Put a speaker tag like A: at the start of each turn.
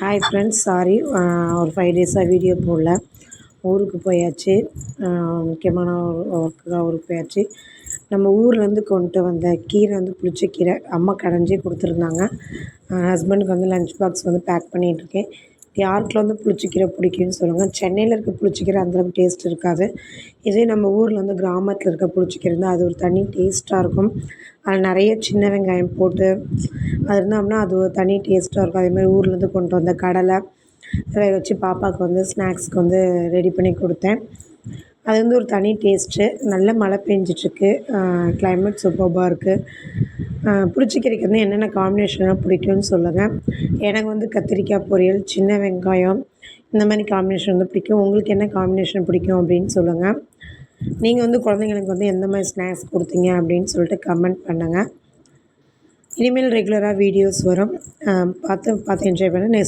A: Hi friends, sorry ஒரு 5 டேஸாக video போடல. ஊருக்கு போயாச்சு. முக்கியமான ஒர்க்குக்காக ஊருக்கு போயாச்சு. நம்ம ஊர்லேருந்து கொண்டு வந்த கீரை வந்து புளிச்சக்கீரை அம்மா கடைஞ்சி கொடுத்துருந்தாங்க. ஹஸ்பண்டுக்கு வந்து லஞ்ச் பாக்ஸ் வந்து பேக் பண்ணிகிட்ருக்கேன். யாருக்குலாம் வந்து புளிச்சக்கீரை பிடிக்கும்னு சொல்லுங்கள். சென்னையில் இருக்க புளிச்சக்கீரை அந்தளவுக்கு டேஸ்ட் இருக்காது. இதே நம்ம ஊரில் வந்து கிராமத்தில் இருக்க புளிச்சக்கீரை இருந்தால் அது ஒரு தனி டேஸ்ட்டாக இருக்கும். அதில் நிறைய சின்ன வெங்காயம் போட்டு அது இருந்தோம்னா அது ஒரு தனி டேஸ்ட்டாக இருக்கும். அதேமாதிரி ஊர்லேருந்து கொண்டு வந்த கடலை வேக வச்சு பாப்பாவுக்கு வந்து ஸ்நாக்ஸ்க்கு வந்து ரெடி பண்ணி கொடுத்தேன். அது வந்து ஒரு தனி டேஸ்ட்டு. நல்ல மழை பெஞ்சிட்ருக்கு. கிளைமேட் சூப்பர்பாக இருக்குது. புளிச்சக்கீரைக்கு வந்து என்னென்ன காம்பினேஷன்லாம் பிடிக்கும்னு சொல்லுங்கள். எனக்கு வந்து கத்திரிக்காய் பொரியல், சின்ன வெங்காயம் இந்த மாதிரி காம்பினேஷன் வந்து பிடிக்கும். உங்களுக்கு என்ன காம்பினேஷன் பிடிக்கும் அப்படின்னு சொல்லுங்கள். நீங்கள் வந்து குழந்தைங்களுக்கு வந்து எந்த மாதிரி ஸ்நாக்ஸ் கொடுத்தீங்க அப்படின்னு சொல்லிட்டு கமெண்ட் பண்ணுங்கள். இனிமேல் ரெகுலராக வீடியோஸ் வரும். பார்த்து என்ஜாய் பண்ண. நெக்ஸ்ட்